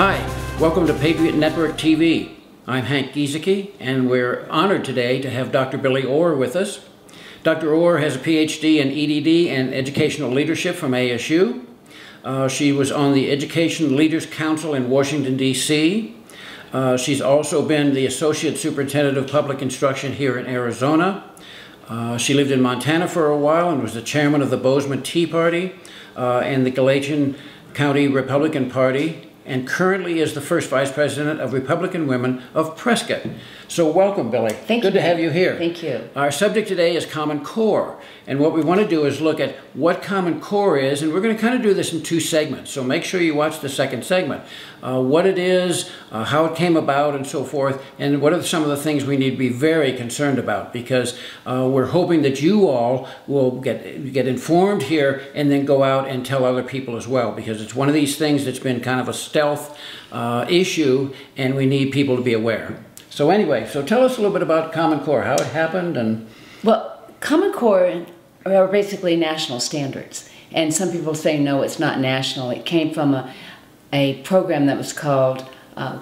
Hi, welcome to Patriot Network TV. I'm Hank Giesecke, and we're honored today to have Dr. Billie Orr with us. Dr. Orr has a PhD in EDD and Educational Leadership from ASU. She was on the Education Leaders Council in Washington, D.C. She's also been the Associate Superintendent of Public Instruction here in Arizona. She lived in Montana for a while and was the chairman of the Bozeman Tea Party and the Gallatin County Republican Party, and currently is the first Vice President of Republican Women of Prescott. So welcome, Billie. Thank you. Good to have you here. Thank you. Our subject today is Common Core, and what we want to do is look at what Common Core is, and we're going to kind of do this in two segments, so make sure you watch the second segment. What it is, how it came about, and so forth, and what are some of the things we need to be very concerned about, because we're hoping that you all will get informed here and then go out and tell other people as well, because it's one of these things that's been kind of a stealth issue, and we need people to be aware. So anyway, so tell us a little bit about Common Core, how it happened. And well, Common Core are basically national standards, and some people say no, it's not national. It came from a program that was called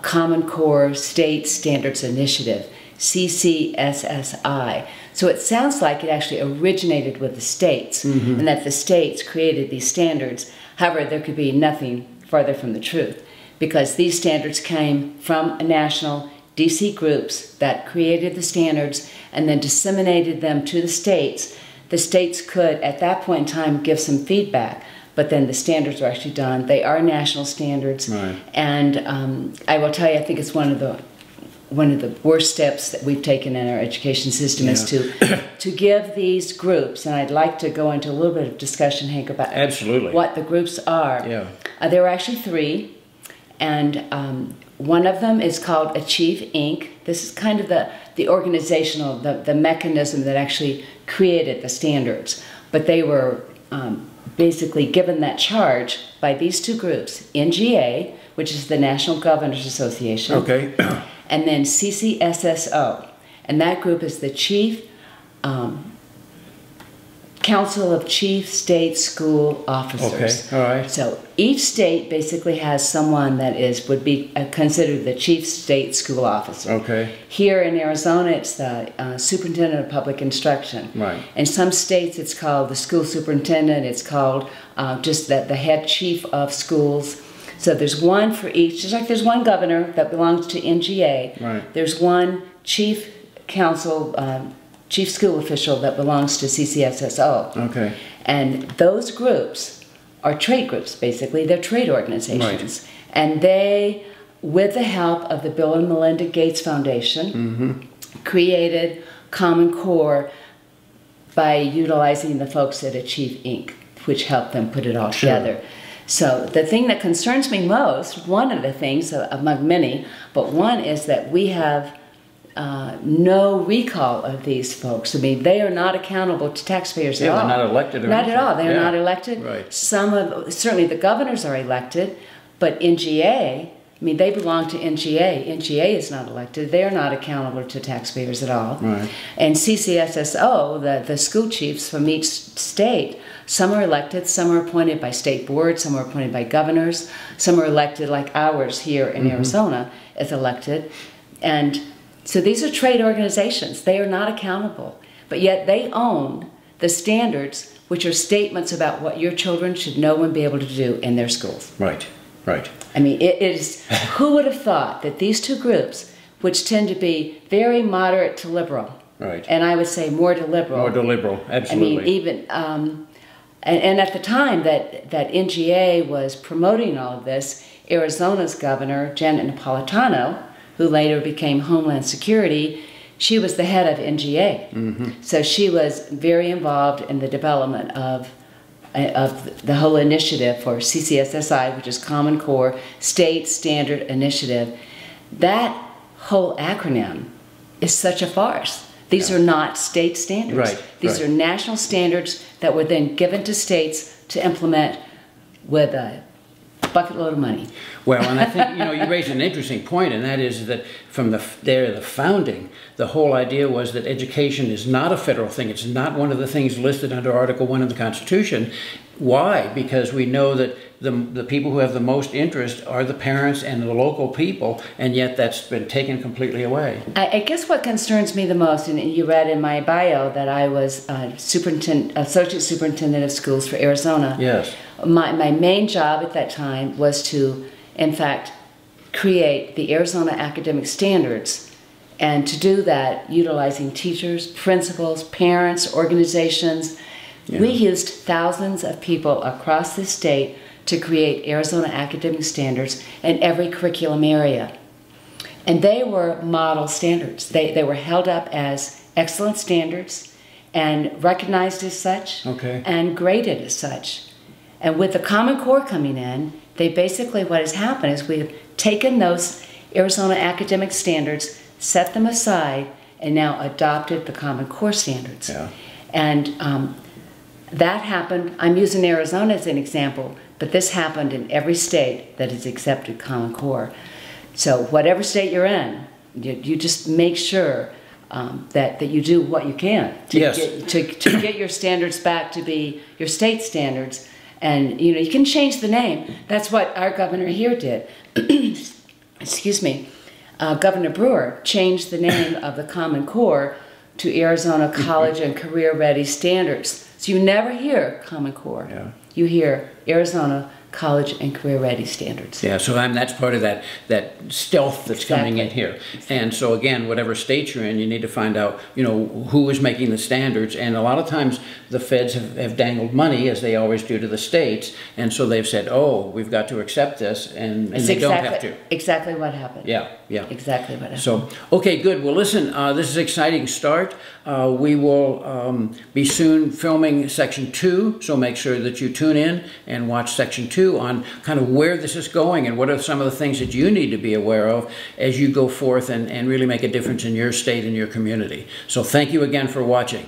Common Core State Standards Initiative, CCSSI. So it sounds like it actually originated with the states, and that the states created these standards. However, there could be nothing farther from the truth, because these standards came from a national DC groups that created the standards and then disseminated them to the states. The states could, at that point in time, give some feedback, but then the standards are actually done. They are national standards, right. And I will tell you, I think it's one of the worst steps that we've taken in our education system is to give these groups, and I'd like to go into a little bit of discussion, Hank, about absolutely what the groups are. Yeah. There were actually three, and one of them is called Achieve Inc. This is kind of the organizational, the mechanism that actually created the standards. But they were basically given that charge by these two groups, NGA, which is the National Governors Association, okay. and then CCSSO. And that group is the Chief Council of Chief State School Officers. Okay, all right. So each state basically has someone that would be considered the Chief State School Officer. Okay. Here in Arizona, it's the Superintendent of Public Instruction. Right. In some states, it's called the School Superintendent. It's called just the Head Chief of Schools. So there's one for each. Just like there's one governor that belongs to NGA. Right. There's one Chief Council Chief School Official that belongs to CCSSO. Okay. And those groups are trade groups, basically. They're trade organizations. Right. And they, with the help of the Bill and Melinda Gates Foundation, created Common Core by utilizing the folks at Achieve Inc., which helped them put it all together. So the thing that concerns me most, one of the things, among many, but one is that we have no recall of these folks. I mean, they are not accountable to taxpayers at all. They're not elected. Not at all. They are not elected. Right. Certainly the governors are elected, but NGA, I mean, they belong to NGA. NGA is not elected. They are not accountable to taxpayers at all. Right. And CCSSO, the school chiefs from each state, some are elected, some are appointed by state boards, some are appointed by governors, some are elected like ours here in Arizona is elected. And so these are trade organizations. They are not accountable, but yet they own the standards, which are statements about what your children should know and be able to do in their schools. Right, right. I mean, it is, who would have thought that these two groups, which tend to be very moderate to liberal, right, and I would say more to liberal. More to liberal, absolutely. I mean, even, and at the time that NGA was promoting all of this, Arizona's governor, Janet Napolitano, who later became Homeland Security, she was the head of NGA. So she was very involved in the development of the whole initiative for CCSSI, which is Common Core State Standard Initiative. That whole acronym is such a farce. These are not state standards. Right, These are national standards that were then given to states to implement with bucket load of money. Well, and I think, you raise an interesting point, and that is that from the founding, the whole idea was that education is not a federal thing. It's not one of the things listed under Article 1 of the Constitution. Why? Because we know that the people who have the most interest are the parents and the local people, and yet that's been taken completely away. I guess what concerns me the most, and you read in my bio that I was associate superintendent of schools for Arizona. Yes. My main job at that time was to, in fact, create the Arizona academic standards, and to do that utilizing teachers, principals, parents, organizations. Yeah. We used thousands of people across the state to create Arizona academic standards in every curriculum area. And they were model standards. They were held up as excellent standards and recognized as such, okay, and graded as such. And with the Common Core coming in, what has happened is we've taken those Arizona academic standards, set them aside, and now adopted the Common Core standards. Yeah. And that happened, I'm using Arizona as an example, but this happened in every state that has accepted Common Core. So whatever state you're in, you just make sure that you do what you can to, yes, to get your standards back to be your state standards. And you can change the name. That's what our governor here did. Excuse me. Governor Brewer changed the name of the Common Core to Arizona College and Career Ready Standards. So you never hear Common Core. Yeah. You hear Arizona College and Career Ready Standards. Yeah, so that's part of that stealth that's coming in here. And so again, whatever state you're in, you need to find out, who is making the standards. And a lot of times the feds have dangled money, as they always do, to the states. And so they've said, oh, we've got to accept this, and they don't have to. Exactly what happened. Yeah, yeah. Exactly what happened. So, okay, good. Well, listen, this is an exciting start. We will be soon filming Section 2, so make sure that you tune in and watch Section 2 on kind of where this is going and what are some of the things that you need to be aware of as you go forth and really make a difference in your state and your community. So thank you again for watching.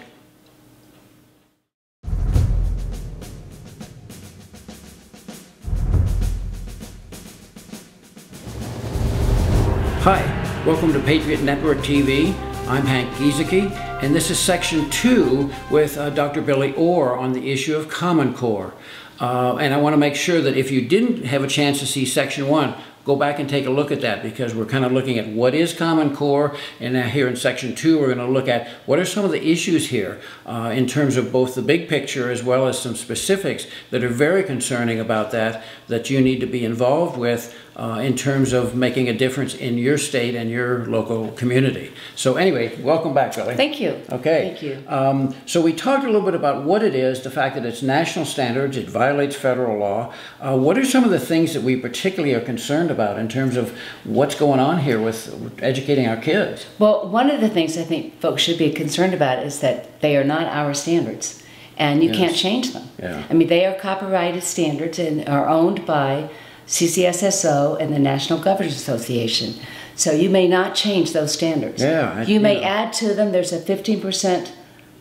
Hi, welcome to Patriot Network TV. I'm Hank Giesecke, and this is Section 2 with Dr. Billie Orr on the issue of Common Core. And I want to make sure that if you didn't have a chance to see Section 1, go back and take a look at that, because we're kind of looking at what is Common Core, and now here in Section 2 we're going to look at what are some of the issues here in terms of both the big picture as well as some specifics that are very concerning about that you need to be involved with in terms of making a difference in your state and your local community. So anyway, welcome back, Billie. Thank you. Okay. Thank you. So we talked a little bit about what it is, the fact that it's national standards, it violates federal law. What are some of the things that we particularly are concerned about in terms of what's going on here with educating our kids? Well, one of the things I think folks should be concerned about is that they are not our standards, and you Yes. can't change them. Yeah. I mean, they are copyrighted standards and are owned by CCSSO and the National Governors Association. So you may not change those standards. Yeah, you may add to them. There's a 15%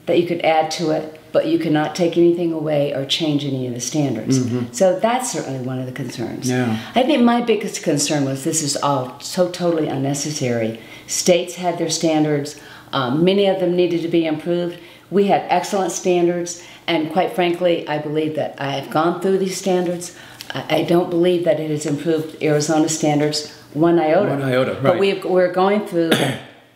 that you could add to it, but you cannot take anything away or change any of the standards. Mm-hmm. So that's certainly one of the concerns. Yeah. I think my biggest concern was this is all so totally unnecessary. States had their standards. Many of them needed to be improved. We had excellent standards, and quite frankly, I believe that I have gone through these standards. I don't believe that it has improved Arizona standards one iota. One iota, right. But we're going through,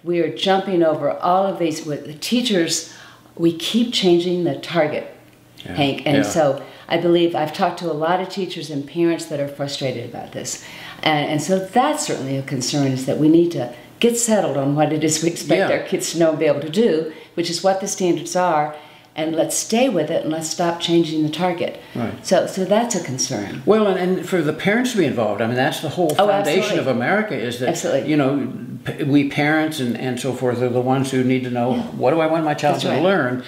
we are jumping over all of these. With the teachers, we keep changing the target, Yeah. Hank. And Yeah. so I believe I've talked to a lot of teachers and parents that are frustrated about this. And so that's certainly a concern, is that we need to get settled on what it is we expect Yeah. our kids to know and be able to do, which is what the standards are. And let's stay with it, and let's stop changing the target. Right. So that's a concern. Well, and for the parents to be involved, I mean, that's the whole foundation absolutely. of America, is that, Absolutely. we parents and so forth are the ones who need to know, Yeah. what do I want my child That's to right. learn?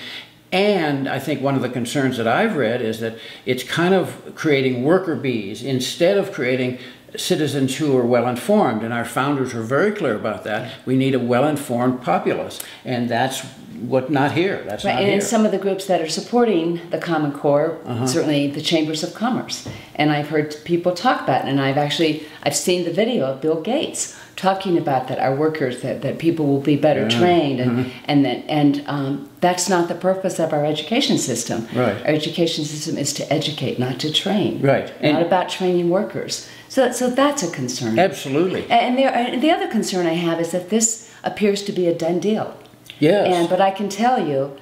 And I think one of the concerns that I've read is that it's kind of creating worker bees instead of creating citizens who are well-informed, and our founders were very clear about that. We need a well-informed populace, and that's what not here. That's right. not And here. in some of the groups that are supporting the Common Core, certainly the Chambers of Commerce, and I've heard people talk about it, and I've seen the video of Bill Gates talking about that our workers, that people will be better trained, and that's not the purpose of our education system. Right. Our education system is to educate, not to train. Right. Not about training workers. So that's a concern. Absolutely. And the other concern I have is that this appears to be a done deal. Yes. But I can tell you,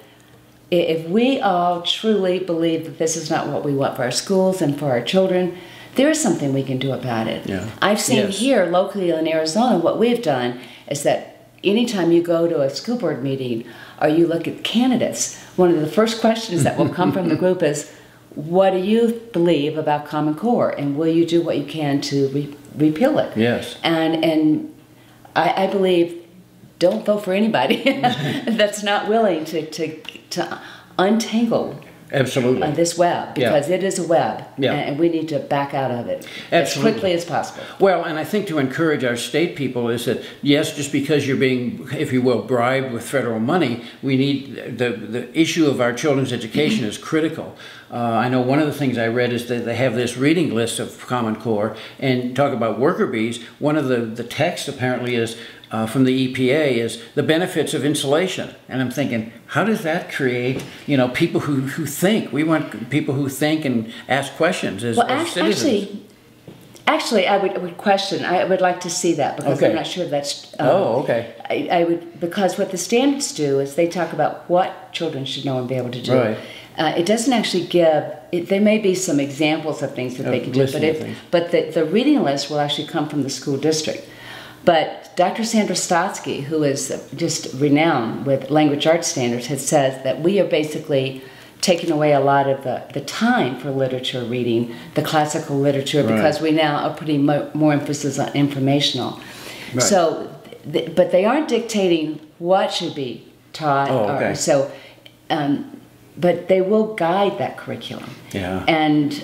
if we all truly believe that this is not what we want for our schools and for our children, there is something we can do about it. Yeah. I've seen Yes. here locally in Arizona, what we've done is that anytime you go to a school board meeting or you look at candidates, one of the first questions that will come from the group is, what do you believe about Common Core, and will you do what you can to repeal it? Yes. And I believe, don't vote for anybody that's not willing to untangle Absolutely. this web, because it is a web, Yeah. and we need to back out of it Absolutely. as quickly as possible. Well, and I think to encourage our state people is that, yes, just because you're being, if you will, bribed with federal money, we need, the issue of our children's education is critical. I know one of the things I read is that they have this reading list of Common Core, and talk about worker bees. One of the texts apparently is, from the EPA, is the benefits of insulation. And I'm thinking, how does that create, people who think? We want people who think and ask questions as citizens. Actually, I would question. I would like to see that, because I'm not sure that's. Okay. I would, because what the standards do is they talk about what children should know and be able to do. Right. It doesn't actually give. There may be some examples of things that they can do, but the reading list will actually come from the school district. But Dr. Sandra Stotsky, who is just renowned with language arts standards, has said that we are basically taking away a lot of the time for literature reading, the classical literature, because we now are putting more emphasis on informational. Right. So, but they aren't dictating what should be taught. But they will guide that curriculum. Yeah. And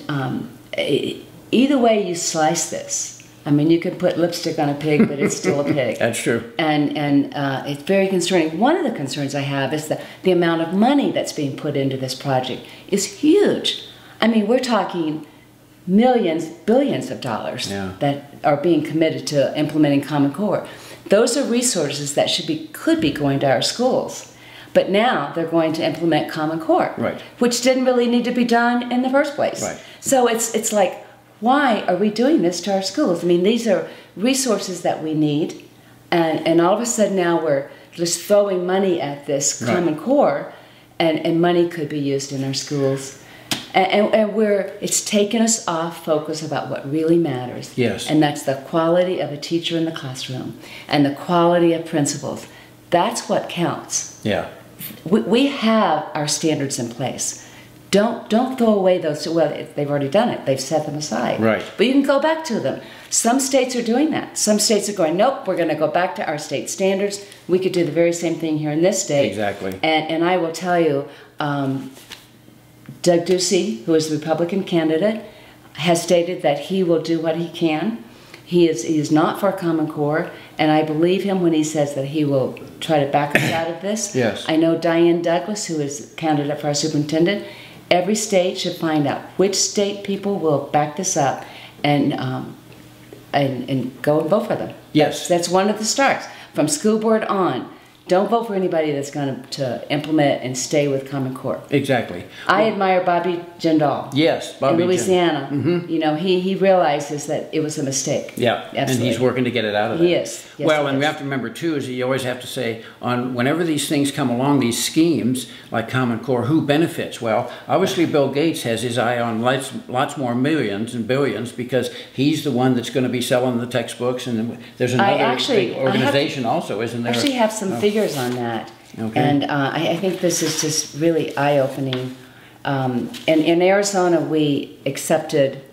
either way you slice this, I mean, you could put lipstick on a pig, but it's still a pig. That's true. And it's very concerning. One of the concerns I have is that the amount of money that's being put into this project is huge. I mean, we're talking millions, billions of dollars that are being committed to implementing Common Core. Those are resources that could be going to our schools. But now they're going to implement Common Core, which didn't really need to be done in the first place. Right. So it's like, why are we doing this to our schools? I mean, these are resources that we need, and all of a sudden now we're just throwing money at this Common Core, and money could be used in our schools. And it's taken us off focus about what really matters. Yes. And that's the quality of a teacher in the classroom and the quality of principals. That's what counts. Yeah. We have our standards in place. Don't throw away those. Well, they've already done it. They've set them aside. Right. But you can go back to them. Some states are doing that. Some states are going, nope, we're going to go back to our state standards. We could do the very same thing here in this state. Exactly. And I will tell you, Doug Ducey, who is the Republican candidate, has stated that he will do what he can. He is not for Common Core, and I believe him when he says that he will try to back us out of this. Yes. I know Diane Douglas, who is candidate for our superintendent. Every state should find out which state people will back this up and go and vote for them. Yes. That's one of the starts. From school board on, don't vote for anybody that's going to implement and stay with Common Core. Exactly. I admire Bobby Jindal. Yes, Bobby in Louisiana. Mm-hmm. You know, he realizes that it was a mistake. Yeah, absolutely. And he's working to get it out of there. Yes. Well, and we have to remember too is that you always have to say whenever these things come along, these schemes like Common Core, who benefits? Well, obviously Bill Gates has his eye on lots more millions and billions because he's the one that's going to be selling the textbooks, and there's another big organization also, isn't there? I actually have some figures on that. Okay. And I think this is just really eye-opening. In Arizona, we accepted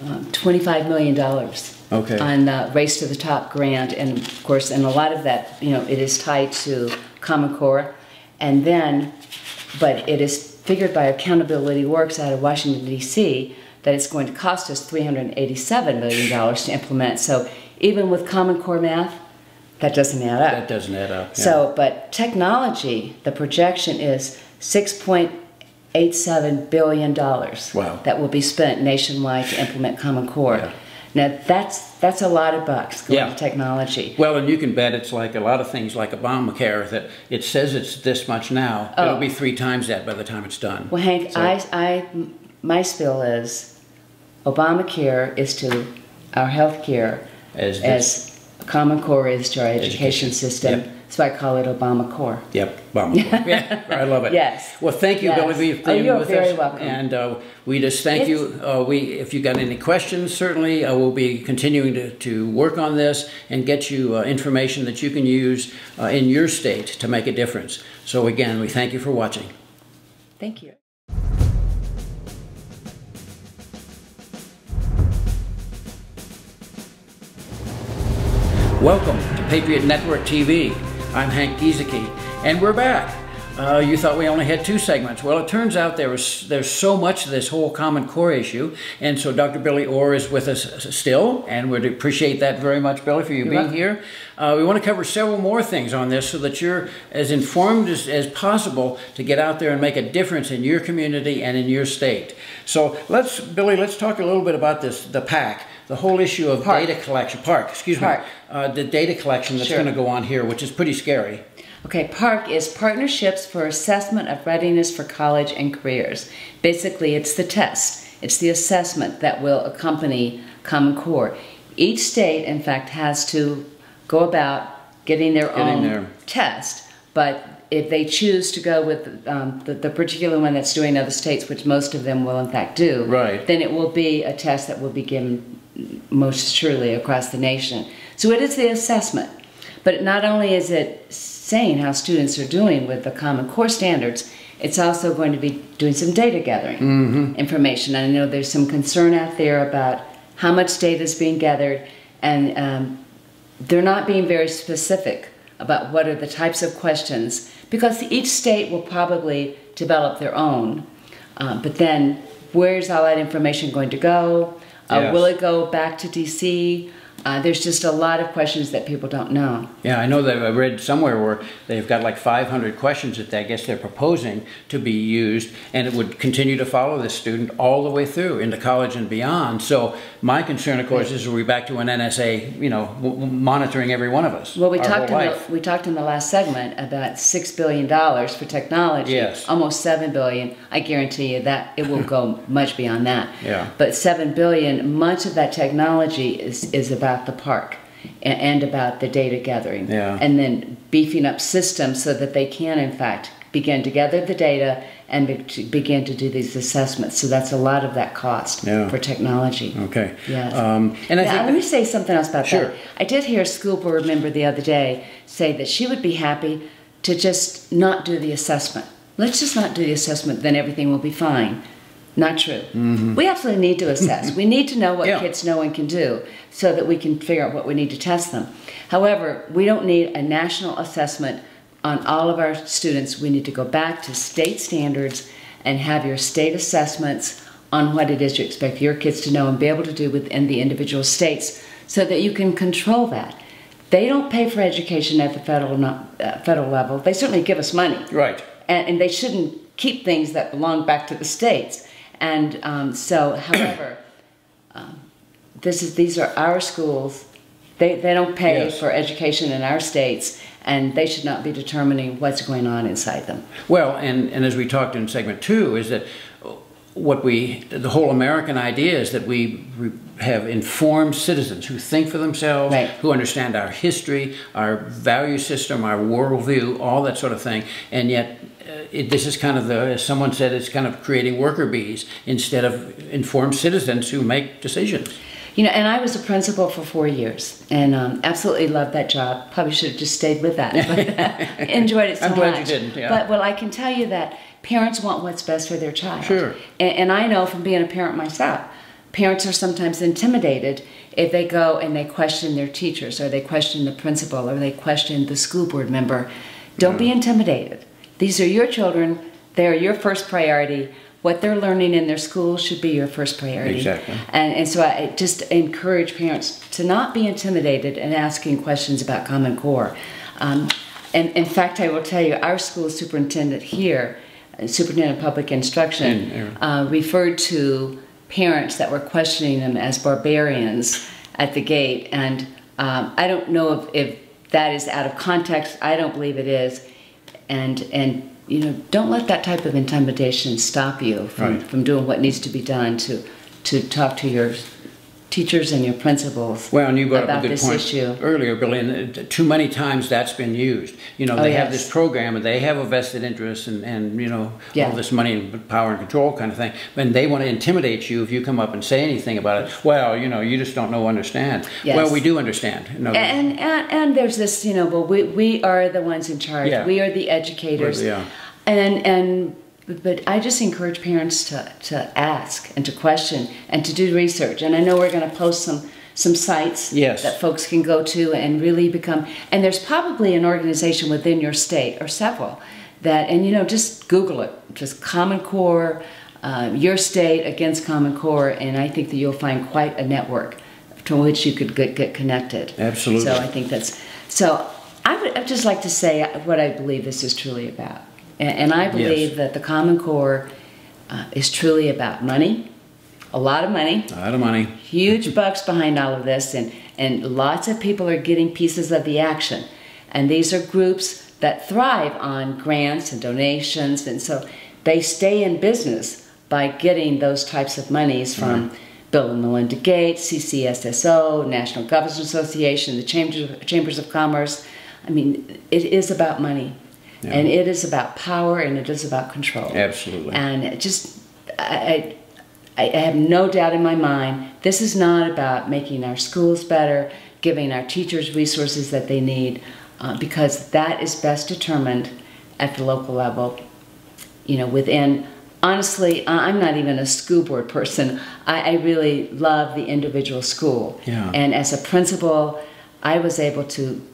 $25 million on the Race to the Top grant, and of course, and a lot of that, it is tied to Common Core, and then, but it is figured by Accountability Works out of Washington, D.C., that it's going to cost us $387 million to implement. So even with Common Core math, that doesn't add up. That doesn't add up. Yeah. So, but technology, the projection is $6.87 billion that will be spent nationwide to implement Common Core. Yeah. Now, that's a lot of bucks going to technology. Well, and you can bet it's like a lot of things like Obamacare, that it says it's this much now. It'll be 3 times that by the time it's done. Well, Hank, my spiel is Obamacare is to our health care as Common Core is to our education system. Yep. So I call it Obama Core. Yep, Obama Core. Yeah, I love it. Yes. Well, thank you, Billie, for being with us. You're very welcome. And we just thank you. If you got any questions, certainly we'll be continuing to work on this and get you information that you can use in your state to make a difference. So again, we thank you for watching. Thank you. Welcome to Patriot Network TV. I'm Hank Giesecke, and we're back. You thought we only had 2 segments. Well, it turns out there's so much to this whole Common Core issue, and so Dr. Billie Orr is with us still, and we'd appreciate that very much, Billie, for you being here. We want to cover several more things on this so that you're as informed as possible to get out there and make a difference in your community and in your state. So Billie, let's talk a little bit about the PAC. The whole issue of data collection, the data collection that's going to go on here, which is pretty scary. Okay, PARC is Partnerships for Assessment of Readiness for College and Careers. Basically, it's the test. It's the assessment that will accompany Common Core. Each state, in fact, has to go about getting their own test, but if they choose to go with the particular one that's doing other states, which most of them will in fact do, then it will be a test that will be given most surely across the nation. So it is the assessment. But not only is it saying how students are doing with the Common Core standards, it's also going to be doing some data gathering information. I know there's some concern out there about how much data is being gathered, and they're not being very specific about what are the types of questions, because each state will probably develop their own. But then, where's all that information going to go? Will it go back to DC? There's just a lot of questions that people don't know. Yeah, I know that I read somewhere where they've got like 500 questions that I guess they're proposing to be used, and it would continue to follow this student all the way through into college and beyond. So my concern, of course, is we're back to an NSA, monitoring every one of us. Well, we talked in the last segment about $6 billion for technology. Yes. Almost $7 billion. I guarantee you that it will go much beyond that. Yeah. But $7 billion, much of that technology is about the PARC and about the data gathering, and then beefing up systems so that they can in fact begin to gather the data and begin to do these assessments. So that's a lot of that cost for technology. Okay. Yes. And let me say something else about that. I did hear a school board member the other day say that she would be happy to just not do the assessment. Let's just not do the assessment, then everything will be fine. Not true. We absolutely need to assess. We need to know what kids know and can do so that we can figure out what we need to test them. However, we don't need a national assessment on all of our students. We need to go back to state standards and have your state assessments on what it is you expect your kids to know and be able to do within the individual states so that you can control that. They don't pay for education at the federal level. They certainly give us money. Right. And they shouldn't keep things that belong back to the states. And however, these are our schools. They don't pay for education in our states, and they should not be determining what's going on inside them. Well, and as we talked in segment 2, is that the whole American idea is that we have informed citizens who think for themselves, who understand our history, our value system, our worldview, all that sort of thing, and yet this is kind of as someone said, it's kind of creating worker bees instead of informed citizens who make decisions. And I was a principal for 4 years, and absolutely loved that job. Probably should have just stayed with that, but enjoyed it so much. I'm glad you didn't, But I can tell you that parents want what's best for their child. Sure. And I know from being a parent myself, parents are sometimes intimidated if they go and they question their teachers, or they question the principal, or they question the school board member. Don't be intimidated. These are your children. They are your first priority. what they're learning in their school should be your first priority. Exactly. And so I just encourage parents to not be intimidated in asking questions about Common Core. And in fact, I will tell you, our school superintendent here, Superintendent of Public Instruction, referred to parents that were questioning them as barbarians at the gate. And I don't know if that is out of context. I don't believe it is. And you know, don't let that type of intimidation stop you from doing what needs to be done to talk to your teachers and your principals. Well, and you brought up a good point issue earlier, Billy, and too many times that's been used. You know, they have this program and they have a vested interest and you know, all this money and power and control kind of thing, and they want to intimidate you if you come up and say anything about it. Well, you know, you just don't know, understand. Yes. Well, we do understand. No, and there's this, you know, well, we are the ones in charge. Yeah. We are the educators. Yeah. But I just encourage parents to ask and to question and to do research. And I know we're going to post some sites that folks can go to and really become. And there's probably an organization within your state or several that, and you know, just Google it, just Common Core, your state against Common Core, and I think that you'll find quite a network to which you could get connected. Absolutely. So I think that's so. I'd just like to say what I believe this is truly about. And I believe that the Common Core is truly about money, a lot of money. A lot of money. Huge bucks behind all of this, and lots of people are getting pieces of the action. And these are groups that thrive on grants and donations, and so they stay in business by getting those types of monies from Bill and Melinda Gates, CCSSO, National Governors Association, the Chambers of Commerce. I mean, it is about money. Yeah. And it is about power, and it is about control. Absolutely. And it just, I have no doubt in my mind, this is not about making our schools better, giving our teachers resources that they need, because that is best determined at the local level. You know, within, honestly, I'm not even a school board person. I really love the individual school. Yeah. And as a principal, I was able to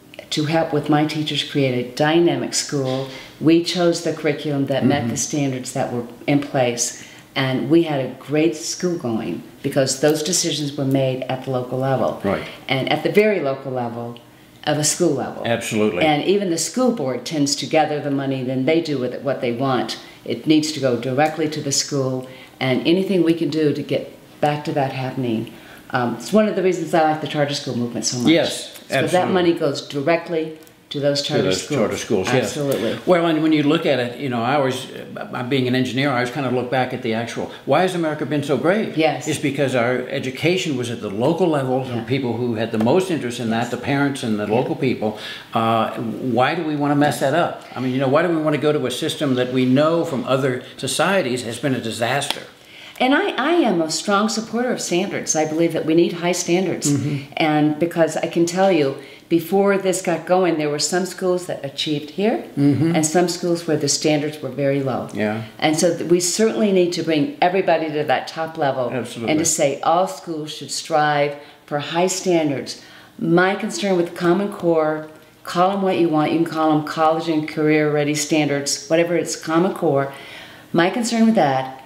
help with my teachers create a dynamic school. We chose the curriculum that met the standards that were in place, and we had a great school going because those decisions were made at the local level. Right. And at the very local level of a school level. Absolutely. And even the school board tends to gather the money, then they do with it what they want. It needs to go directly to the school, and anything we can do to get back to that happening. It's one of the reasons I like the charter school movement so much. Yes. Because that money goes directly to those charter schools. Absolutely. Yes. Well, and when you look at it, you know, being an engineer, I always kind of look back at the actual, why has America been so great? Yes. It's because our education was at the local level, and people who had the most interest in that, the parents and the local people. Why do we want to mess that up? I mean, you know, why do we want to go to a system that we know from other societies has been a disaster? And I am a strong supporter of standards. I believe that we need high standards. And because I can tell you, before this got going, there were some schools that achieved here, and some schools where the standards were very low. Yeah. And so we certainly need to bring everybody to that top level. Absolutely. And to say all schools should strive for high standards. My concern with Common Core, call them what you want. You can call them college and career ready standards, whatever it's Common Core. My concern with that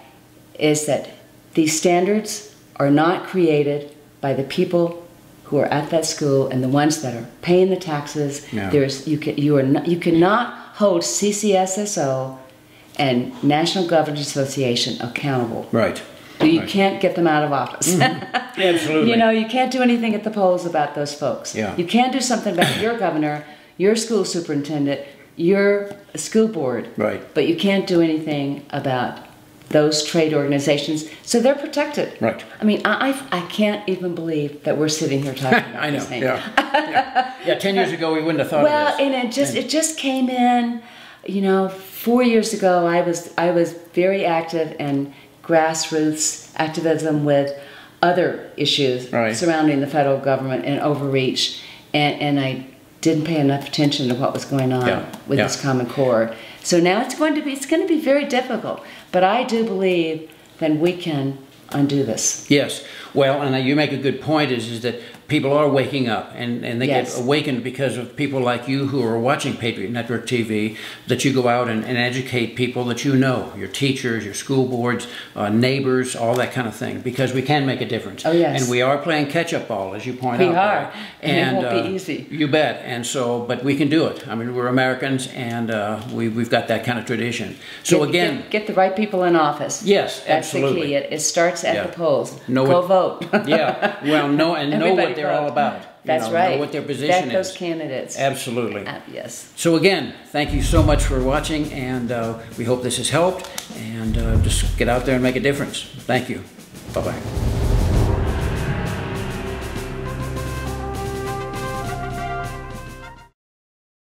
is that these standards are not created by the people who are at that school and the ones that are paying the taxes. Yeah. You cannot hold CCSSO and National Governors Association accountable. Right. You can't get them out of office. Absolutely. You know, you can't do anything at the polls about those folks. Yeah. You can't do something about your governor, your school superintendent, your school board. Right. But you can't do anything about those trade organizations, so they're protected. Right. I mean, I can't even believe that we're sitting here talking about I know. this thing. Yeah. 10 years ago we wouldn't have thought well, of this. and it just came in. You know, 4 years ago, I was very active in grassroots activism with other issues surrounding the federal government and overreach, and I didn't pay enough attention to what was going on with this Common Core. So now it's going to be very difficult. But I do believe that we can undo this. Yes. Well, and you make a good point is that people are waking up, and they Yes. get awakened because of people like you who are watching Patriot Network TV, that you go out and educate people that you know, your teachers, your school boards, neighbors, all that kind of thing, because we can make a difference. Oh, yes. And we are playing catch-up ball, as you point out. We are, and it won't be easy. You bet. And so, but we can do it. I mean, we're Americans, and we've got that kind of tradition. So again, get the right people in office. Yes, That's absolutely. the key. It starts at the polls. Know Go what- vote. Yeah, well, know what they're all about. That's know, right. Know what their position Vet those is. candidates. Absolutely. Yes. So again, thank you so much for watching, and we hope this has helped, and just get out there and make a difference. Thank you. Bye-bye.